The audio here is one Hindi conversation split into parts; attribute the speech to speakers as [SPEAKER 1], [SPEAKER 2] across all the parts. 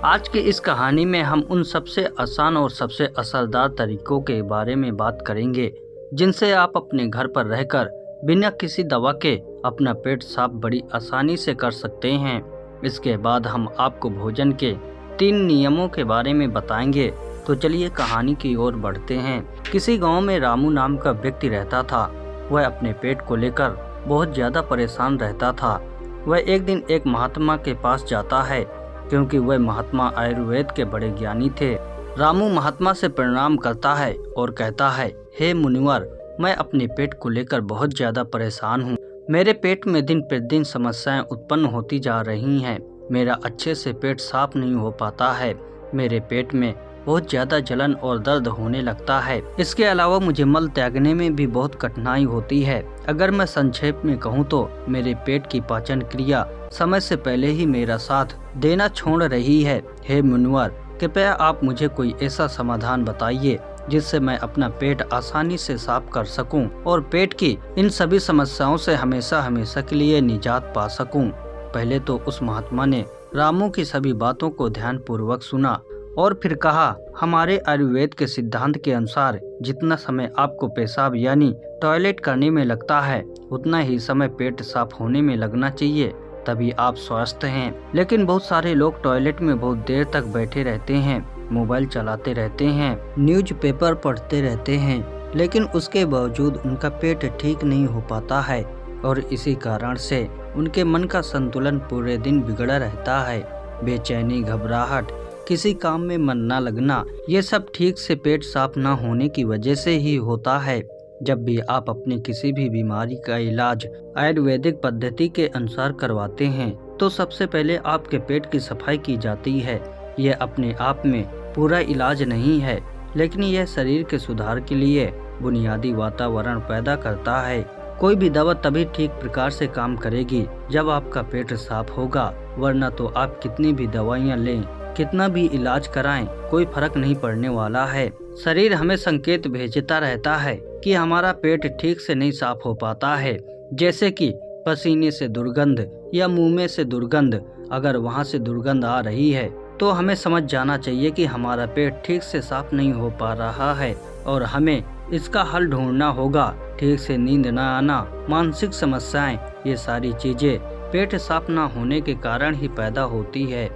[SPEAKER 1] आज की इस कहानी में हम उन सबसे आसान और सबसे असरदार तरीकों के बारे में बात करेंगे जिनसे आप अपने घर पर रहकर बिना किसी दवा के अपना पेट साफ बड़ी आसानी से कर सकते हैं। इसके बाद हम आपको भोजन के 3 नियमों के बारे में बताएंगे। तो चलिए कहानी की ओर बढ़ते हैं। किसी गांव में रामू नाम का व्यक्ति रहता था। वह अपने पेट को लेकर बहुत ज़्यादा परेशान रहता था। वह एक दिन एक महात्मा के पास जाता है क्योंकि वह महात्मा आयुर्वेद के बड़े ज्ञानी थे। रामू महात्मा से प्रणाम करता है और कहता है, हे मुनिवर, मैं अपने पेट को लेकर बहुत ज़्यादा परेशान हूँ। मेरे पेट में दिन प्रतिदिन समस्याएं उत्पन्न होती जा रही हैं। मेरा अच्छे से पेट साफ नहीं हो पाता है। मेरे पेट में बहुत ज़्यादा जलन और दर्द होने लगता है। इसके अलावा मुझे मल त्यागने में भी बहुत कठिनाई होती है। अगर मैं संक्षेप में कहूँ तो मेरे पेट की पाचन क्रिया समय से पहले ही मेरा साथ देना छोड़ रही है। हे मुनिवर, कृपया आप मुझे कोई ऐसा समाधान बताइए जिससे मैं अपना पेट आसानी से साफ कर सकूं और पेट की इन सभी समस्याओं से हमेशा हमेशा के लिए निजात पा सकूं। पहले तो उस महात्मा ने रामू की सभी बातों को ध्यान पूर्वक सुना और फिर कहा, हमारे आयुर्वेद के सिद्धांत के अनुसार जितना समय आपको पेशाब यानी टॉयलेट करने में लगता है उतना ही समय पेट साफ होने में लगना चाहिए, तभी आप स्वस्थ हैं। लेकिन बहुत सारे लोग टॉयलेट में बहुत देर तक बैठे रहते हैं, मोबाइल चलाते रहते हैं, न्यूज़पेपर पढ़ते रहते हैं, लेकिन उसके बावजूद उनका पेट ठीक नहीं हो पाता है और इसी कारण से उनके मन का संतुलन पूरे दिन बिगड़ा रहता है। बेचैनी, घबराहट, किसी काम में मन न लगना, ये सब ठीक से पेट साफ न होने की वजह से ही होता है। जब भी आप अपनी किसी भी बीमारी का इलाज आयुर्वेदिक पद्धति के अनुसार करवाते हैं तो सबसे पहले आपके पेट की सफाई की जाती है। यह अपने आप में पूरा इलाज नहीं है, लेकिन यह शरीर के सुधार के लिए बुनियादी वातावरण पैदा करता है। कोई भी दवा तभी ठीक प्रकार से काम करेगी जब आपका पेट साफ होगा, वरना तो आप कितनी भी दवाइयाँ लें, कितना भी इलाज कराएं, कोई फर्क नहीं पड़ने वाला है। शरीर हमें संकेत भेजता रहता है कि हमारा पेट ठीक से नहीं साफ हो पाता है, जैसे कि पसीने से दुर्गंध या मुंह में से दुर्गंध। अगर वहां से दुर्गंध आ रही है तो हमें समझ जाना चाहिए कि हमारा पेट ठीक से साफ नहीं हो पा रहा है और हमें इसका हल ढूंढना होगा। ठीक से नींद न आना, मानसिक समस्याएं, ये सारी चीजें पेट साफ न होने के कारण ही पैदा होती है।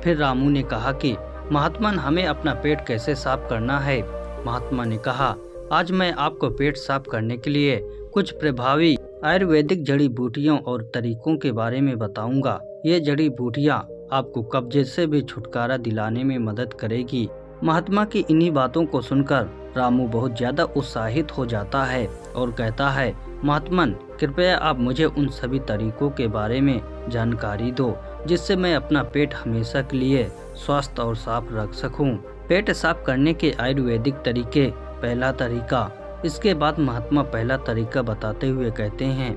[SPEAKER 1] फिर रामू ने कहा कि महात्मन, हमें अपना पेट कैसे साफ करना है। महात्मा ने कहा, आज मैं आपको पेट साफ करने के लिए कुछ प्रभावी आयुर्वेदिक जड़ी बूटियों और तरीकों के बारे में बताऊंगा। ये जड़ी बूटियां आपको कब्जे से भी छुटकारा दिलाने में मदद करेगी। महात्मा की इन्हीं बातों को सुनकर रामू बहुत ज्यादा उत्साहित हो जाता है और कहता है, महात्मन, कृपया आप मुझे उन सभी तरीकों के बारे में जानकारी दो जिससे मैं अपना पेट हमेशा के लिए स्वस्थ और साफ रख सकूं। पेट साफ करने के आयुर्वेदिक तरीके। पहला तरीका। इसके बाद महात्मा पहला तरीका बताते हुए कहते हैं,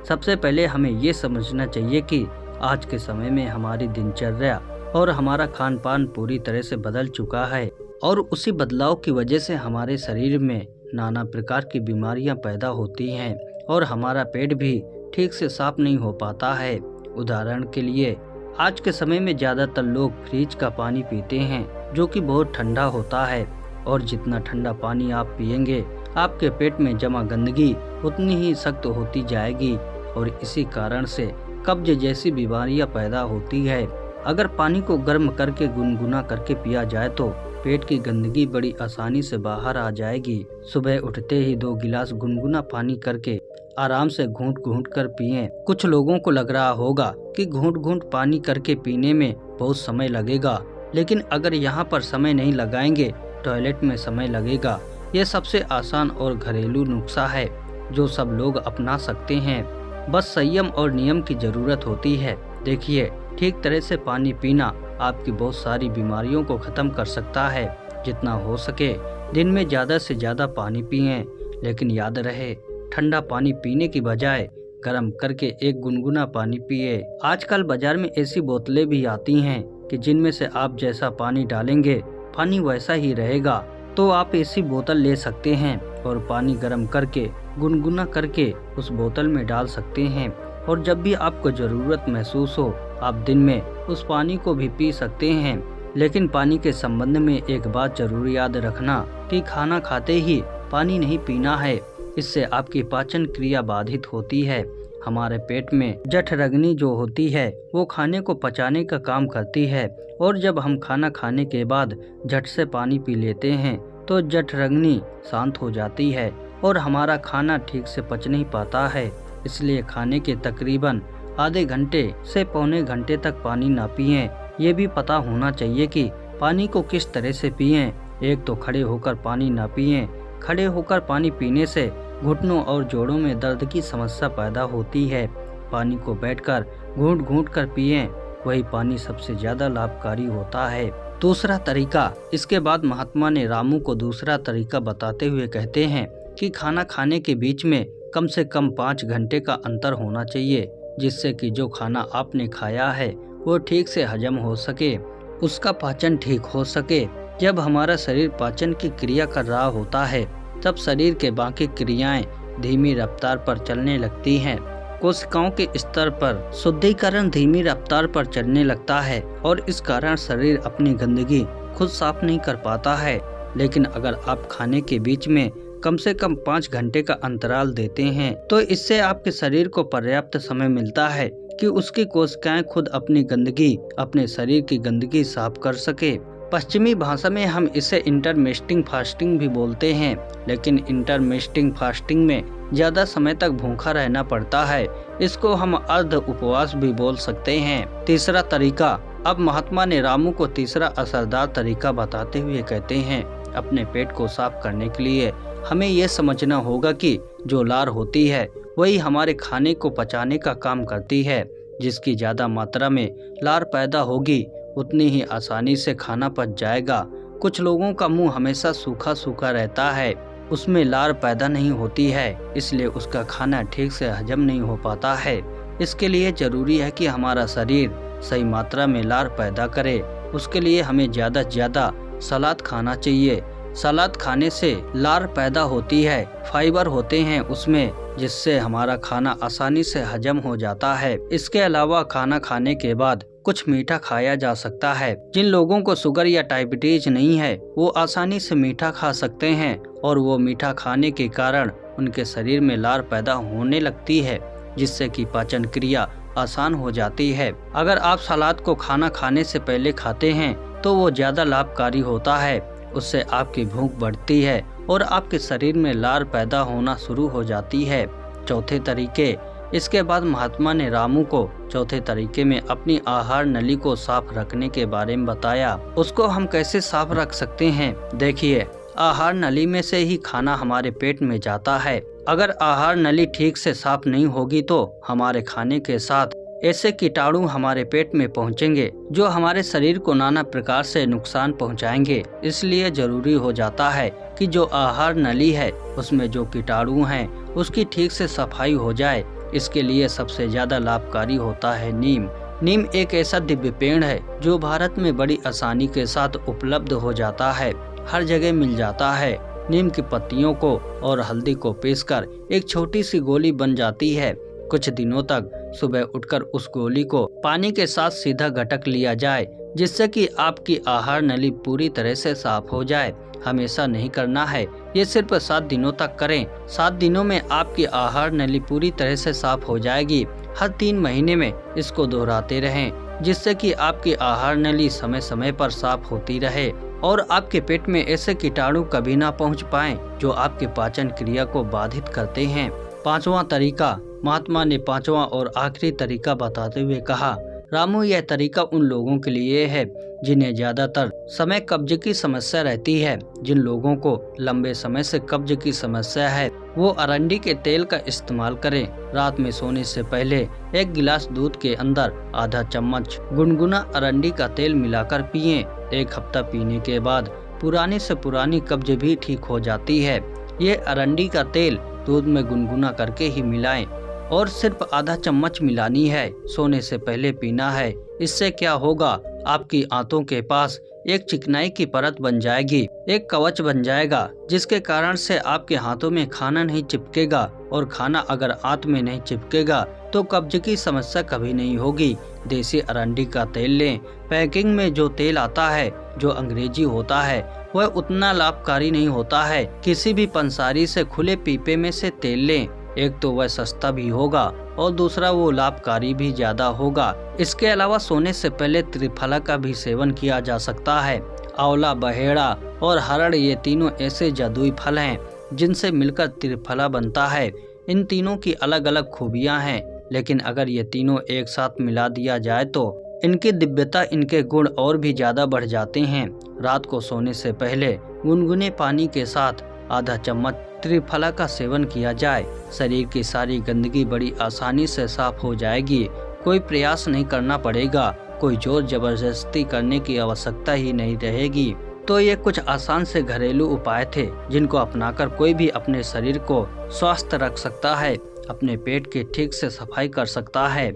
[SPEAKER 1] सबसे पहले हमें ये समझना चाहिए कि आज के समय में हमारी दिनचर्या और हमारा खान पान पूरी तरह से बदल चुका है और उसी बदलाव की वजह से हमारे शरीर में नाना प्रकार की बीमारियां पैदा होती हैं और हमारा पेट भी ठीक से साफ नहीं हो पाता है। उदाहरण के लिए, आज के समय में ज़्यादातर लोग फ्रिज का पानी पीते हैं जो कि बहुत ठंडा होता है और जितना ठंडा पानी आप पिएंगे आपके पेट में जमा गंदगी उतनी ही सख्त होती जाएगी और इसी कारण से कब्ज जैसी बीमारियां पैदा होती है। अगर पानी को गर्म करके गुनगुना करके पिया जाए तो पेट की गंदगी बड़ी आसानी से बाहर आ जाएगी। सुबह उठते ही 2 गिलास गुनगुना पानी करके आराम से घूंट घूंट कर पिएं। कुछ लोगों को लग रहा होगा कि घूंट घूंट पानी करके पीने में बहुत समय लगेगा, लेकिन अगर यहाँ पर समय नहीं लगाएंगे टॉयलेट में समय लगेगा। ये सबसे आसान और घरेलू नुस्खा है जो सब लोग अपना सकते हैं। बस संयम और नियम की जरूरत होती है। देखिए, ठीक तरह से पानी पीना आपकी बहुत सारी बीमारियों को खत्म कर सकता है। जितना हो सके दिन में ज़्यादा से ज़्यादा पानी पिएं, लेकिन याद रहे ठंडा पानी पीने की बजाय गर्म करके एक गुनगुना पानी पिए। आजकल बाजार में ऐसी बोतलें भी आती हैं कि जिनमें से आप जैसा पानी डालेंगे पानी वैसा ही रहेगा, तो आप ऐसी बोतल ले सकते हैं और पानी गर्म करके गुनगुना करके उस बोतल में डाल सकते हैं और जब भी आपको ज़रूरत महसूस हो आप दिन में उस पानी को भी पी सकते हैं। लेकिन पानी के संबंध में एक बात जरूर याद रखना कि खाना खाते ही पानी नहीं पीना है। इससे आपकी पाचन क्रिया बाधित होती है। हमारे पेट में जठराग्नि जो होती है वो खाने को पचाने का काम करती है, और जब हम खाना खाने के बाद झट से पानी पी लेते हैं तो जठराग्नि शांत हो जाती है और हमारा खाना ठीक से पच नहीं पाता है। इसलिए खाने के तकरीबन आधे घंटे से पौने घंटे तक पानी ना पिएं। ये भी पता होना चाहिए कि पानी को किस तरह से पिएं। एक तो खड़े होकर पानी ना पिएं। खड़े होकर पानी पीने से घुटनों और जोड़ों में दर्द की समस्या पैदा होती है। पानी को बैठकर घूंट घूंट कर पिएं, वही पानी सबसे ज्यादा लाभकारी होता है। दूसरा तरीका, इसके बाद महात्मा ने रामू को दूसरा तरीका बताते हुए कहते हैं कि खाना खाने के बीच में कम से कम 5 घंटे का अंतर होना चाहिए, जिससे कि जो खाना आपने खाया है वो ठीक से हजम हो सके, उसका पाचन ठीक हो सके। जब हमारा शरीर पाचन की क्रिया कर रहा होता है तब शरीर के बाकी क्रियाएं धीमी रफ्तार पर चलने लगती हैं। कोशिकाओं के स्तर पर शुद्धिकरण धीमी रफ्तार पर चलने लगता है और इस कारण शरीर अपनी गंदगी खुद साफ नहीं कर पाता है। लेकिन अगर आप खाने के बीच में कम से कम 5 घंटे का अंतराल देते हैं तो इससे आपके शरीर को पर्याप्त समय मिलता है कि उसकी कोशिकाएं खुद अपने शरीर की गंदगी साफ कर सके। पश्चिमी भाषा में हम इसे इंटरमिटेंट फास्टिंग भी बोलते हैं, लेकिन इंटरमिटेंट फास्टिंग में ज्यादा समय तक भूखा रहना पड़ता है। इसको हम अर्ध उपवास भी बोल सकते हैं। तीसरा तरीका, अब महात्मा ने रामू को तीसरा असरदार तरीका बताते हुए कहते हैं, अपने पेट को साफ करने के लिए हमें यह समझना होगा कि जो लार होती है वही हमारे खाने को पचाने का काम करती है। जिसकी ज्यादा मात्रा में लार पैदा होगी उतनी ही आसानी से खाना पच जाएगा। कुछ लोगों का मुंह हमेशा सूखा सूखा रहता है, उसमें लार पैदा नहीं होती है, इसलिए उसका खाना ठीक से हजम नहीं हो पाता है। इसके लिए जरूरी है कि हमारा शरीर सही मात्रा में लार पैदा करे। उसके लिए हमें ज्यादा से ज्यादा सलाद खाना चाहिए। सलाद खाने से लार पैदा होती है, फाइबर होते हैं उसमें, जिससे हमारा खाना आसानी से हजम हो जाता है। इसके अलावा खाना खाने के बाद कुछ मीठा खाया जा सकता है। जिन लोगों को शुगर या डायबिटीज नहीं है वो आसानी से मीठा खा सकते हैं और वो मीठा खाने के कारण उनके शरीर में लार पैदा होने लगती है, जिससे कि पाचन क्रिया आसान हो जाती है। अगर आप सलाद को खाना खाने से पहले खाते हैं तो वो ज्यादा लाभकारी होता है। उससे आपकी भूख बढ़ती है और आपके शरीर में लार पैदा होना शुरू हो जाती है। चौथे तरीके, इसके बाद महात्मा ने रामू को चौथे तरीके में अपनी आहार नली को साफ रखने के बारे में बताया। उसको हम कैसे साफ रख सकते हैं? देखिए, आहार नली में से ही खाना हमारे पेट में जाता है। अगर आहार नली ठीक से साफ नहीं होगी तो हमारे खाने के साथ ऐसे कीटाणु हमारे पेट में पहुंचेंगे जो हमारे शरीर को नाना प्रकार से नुकसान पहुंचाएंगे। इसलिए जरूरी हो जाता है कि जो आहार नली है उसमें जो कीटाणु हैं उसकी ठीक से सफाई हो जाए। इसके लिए सबसे ज्यादा लाभकारी होता है नीम। नीम एक ऐसा दिव्य पेड़ है जो भारत में बड़ी आसानी के साथ उपलब्ध हो जाता है, हर जगह मिल जाता है। नीम की पत्तियों को और हल्दी को पीसकर एक छोटी सी गोली बन जाती है। कुछ दिनों तक सुबह उठकर उस गोली को पानी के साथ सीधा गटक लिया जाए, जिससे कि आपकी आहार नली पूरी तरह से साफ हो जाए। हमेशा नहीं करना है, ये सिर्फ 7 दिनों तक करें। 7 दिनों में आपकी आहार नली पूरी तरह से साफ हो जाएगी। हर 3 महीने में इसको दोहराते रहें, जिससे कि आपकी आहार नली समय समय पर साफ होती रहे और आपके पेट में ऐसे कीटाणु कभी ना पहुंच पाएं जो आपके पाचन क्रिया को बाधित करते हैं। 5वां तरीका, महात्मा ने 5वां और आखिरी तरीका बताते हुए कहा, रामू, यह तरीका उन लोगों के लिए है जिन्हें ज्यादातर समय कब्ज की समस्या रहती है। जिन लोगों को लंबे समय से कब्ज की समस्या है वो अरंडी के तेल का इस्तेमाल करें। रात में सोने से पहले 1 गिलास दूध के अंदर आधा चम्मच गुनगुना अरंडी का तेल मिलाकर पिएं। 1 हफ्ता पीने के बाद पुरानी से पुरानी कब्ज भी ठीक हो जाती है। ये अरंडी का तेल दूध में गुनगुना करके ही मिलाएं और सिर्फ आधा चम्मच मिलानी है। सोने से पहले पीना है। इससे क्या होगा, आपकी आंतों के पास एक चिकनाई की परत बन जाएगी, एक कवच बन जाएगा, जिसके कारण से आपके हाथों में खाना नहीं चिपकेगा और खाना अगर आंत में नहीं चिपकेगा तो कब्ज की समस्या कभी नहीं होगी। देसी अरंडी का तेल लें। पैकिंग में जो तेल आता है जो अंग्रेजी होता है वह उतना लाभकारी नहीं होता है। किसी भी पंसारी से खुले पीपे में से तेल लें। एक तो वह सस्ता भी होगा और दूसरा वो लाभकारी भी ज्यादा होगा। इसके अलावा सोने से पहले त्रिफला का भी सेवन किया जा सकता है। आंवला, बहेड़ा और हरड़ ये तीनों ऐसे जादुई फल हैं जिनसे मिलकर त्रिफला बनता है। इन तीनों की अलग अलग खूबियां हैं, लेकिन अगर ये तीनों एक साथ मिला दिया जाए तो इनकी दिव्यता, इनके गुण और भी ज्यादा बढ़ जाते हैं। रात को सोने से पहले गुनगुने पानी के साथ आधा चम्मच त्रिफला का सेवन किया जाए। शरीर की सारी गंदगी बड़ी आसानी से साफ हो जाएगी। कोई प्रयास नहीं करना पड़ेगा, कोई जोर जबरदस्ती करने की आवश्यकता ही नहीं रहेगी। तो ये कुछ आसान से घरेलू उपाय थे जिनको अपनाकर कोई भी अपने शरीर को स्वस्थ रख सकता है, अपने पेट की ठीक से सफाई कर सकता है।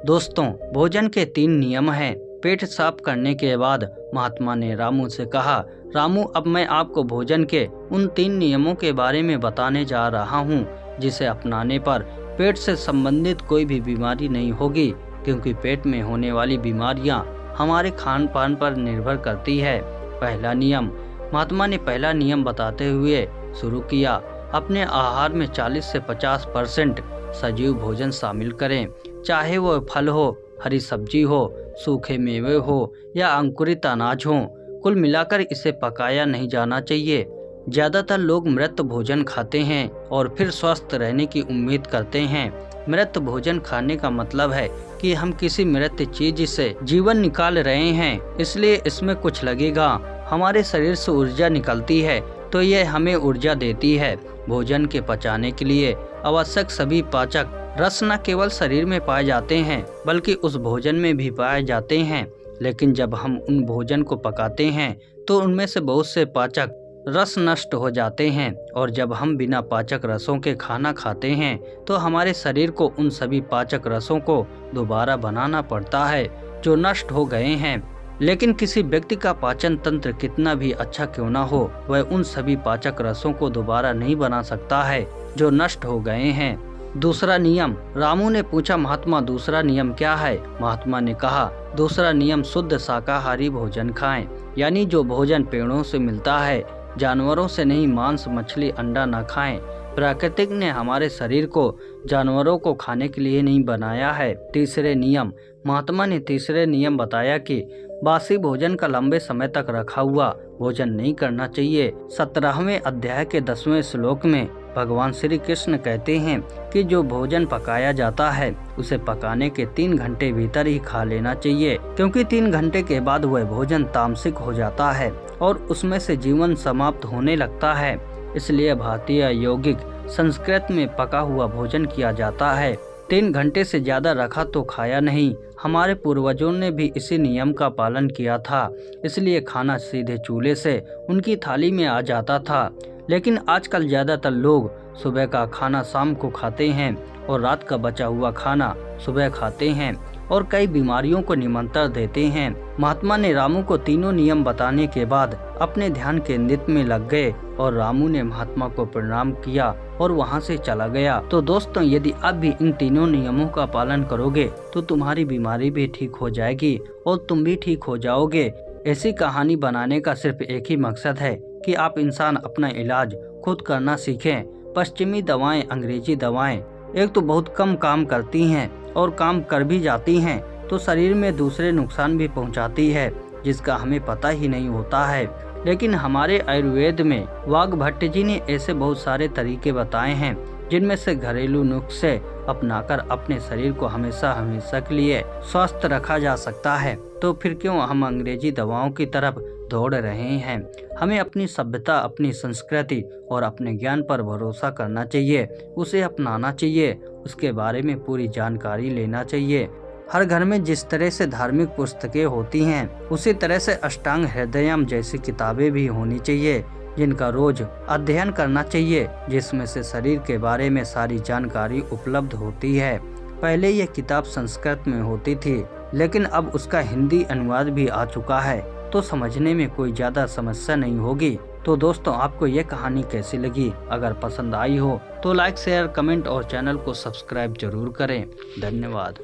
[SPEAKER 1] दोस्तों, भोजन के 3 नियम हैं। पेट साफ करने के बाद महात्मा ने रामू से कहा, रामू, अब मैं आपको भोजन के उन 3 नियमों के बारे में बताने जा रहा हूँ जिसे अपनाने पर पेट से संबंधित कोई भी बीमारी नहीं होगी, क्योंकि पेट में होने वाली बीमारियां हमारे खान पान पर निर्भर करती है। पहला नियम। महात्मा ने पहला नियम बताते हुए शुरू किया, अपने आहार में 40 से 50% सजीव भोजन शामिल करें, चाहे वह फल हो, हरी सब्जी हो, सूखे मेवे हो या अंकुरित अनाज हो। कुल मिलाकर इसे पकाया नहीं जाना चाहिए। ज्यादातर लोग मृत भोजन खाते हैं और फिर स्वस्थ रहने की उम्मीद करते हैं। मृत भोजन खाने का मतलब है कि हम किसी मृत चीज से जीवन निकाल रहे हैं, इसलिए इसमें कुछ लगेगा। हमारे शरीर से ऊर्जा निकलती है तो यह हमें ऊर्जा देती है। भोजन के पचाने के लिए आवश्यक सभी पाचक रस न केवल शरीर में पाए जाते हैं बल्कि उस भोजन में भी पाए जाते हैं। लेकिन जब हम उन भोजन को पकाते हैं तो उनमें से बहुत से पाचक रस नष्ट हो जाते हैं, और जब हम बिना पाचक रसों के खाना खाते हैं तो हमारे शरीर को उन सभी पाचक रसों को दोबारा बनाना पड़ता है जो नष्ट हो गए हैं। लेकिन किसी व्यक्ति का पाचन तंत्र कितना भी अच्छा क्यों ना हो, वह उन सभी पाचक रसों को दोबारा नहीं बना सकता है जो नष्ट हो गए हैं। दूसरा नियम। रामू ने पूछा, महात्मा, दूसरा नियम क्या है? महात्मा ने कहा, दूसरा नियम शुद्ध शाकाहारी भोजन खाएं, यानी जो भोजन पेड़ों से मिलता है, जानवरों से नहीं। मांस, मछली, अंडा न खाएं। प्राकृतिक ने हमारे शरीर को जानवरों को खाने के लिए नहीं बनाया है। तीसरे नियम। महात्मा ने तीसरे नियम बताया कि बासी भोजन का लंबे समय तक रखा हुआ भोजन नहीं करना चाहिए। 17वें अध्याय के 10वें श्लोक में भगवान श्री कृष्ण कहते हैं कि जो भोजन पकाया जाता है उसे पकाने के 3 घंटे भीतर ही खा लेना चाहिए, क्योंकि 3 घंटे के बाद वह भोजन तामसिक हो जाता है और उसमें से जीवन समाप्त होने लगता है। इसलिए भारतीय यौगिक संस्कृति में पका हुआ भोजन किया जाता है। 3 घंटे से ज्यादा रखा तो खाया नहीं। हमारे पूर्वजों ने भी इसी नियम का पालन किया था, इसलिए खाना सीधे चूल्हे से उनकी थाली में आ जाता था। लेकिन आजकल ज्यादातर लोग सुबह का खाना शाम को खाते हैं और रात का बचा हुआ खाना सुबह खाते हैं और कई बीमारियों को निमंत्रण देते हैं। महात्मा ने रामू को तीनों नियम बताने के बाद अपने ध्यान केंद्रित में लग गए और रामू ने महात्मा को प्रणाम किया और वहां से चला गया। तो दोस्तों, यदि आप भी इन तीनों नियमों का पालन करोगे तो तुम्हारी बीमारी भी ठीक हो जाएगी और तुम भी ठीक हो जाओगे। ऐसी कहानी बनाने का सिर्फ एक ही मकसद है कि आप इंसान अपना इलाज खुद करना सीखें। पश्चिमी दवाएं, अंग्रेजी दवाएं एक तो बहुत कम काम करती हैं और काम कर भी जाती हैं तो शरीर में दूसरे नुकसान भी पहुंचाती है जिसका हमें पता ही नहीं होता है। लेकिन हमारे आयुर्वेद में वाघभट्ट जी ने ऐसे बहुत सारे तरीके बताए हैं जिनमें से घरेलू नुस्खे अपनाकर अपने शरीर को हमेशा हमेशा के लिए स्वस्थ रखा जा सकता है। तो फिर क्यों हम अंग्रेजी दवाओं की तरफ दौड़ रहे हैं? हमें अपनी सभ्यता, अपनी संस्कृति और अपने ज्ञान पर भरोसा करना चाहिए, उसे अपनाना चाहिए, उसके बारे में पूरी जानकारी लेना चाहिए। हर घर में जिस तरह से धार्मिक पुस्तकें होती हैं उसी तरह से अष्टांग हृदयम जैसी किताबें भी होनी चाहिए जिनका रोज अध्ययन करना चाहिए, जिसमें से शरीर के बारे में सारी जानकारी उपलब्ध होती है। पहले यह किताब संस्कृत में होती थी, लेकिन अब उसका हिंदी अनुवाद भी आ चुका है, तो समझने में कोई ज्यादा समस्या नहीं होगी। तो दोस्तों आपको ये कहानी कैसी लगी? अगर पसंद आई हो तो लाइक शेयर कमेंट और चैनल को सब्सक्राइब जरूर करें। धन्यवाद।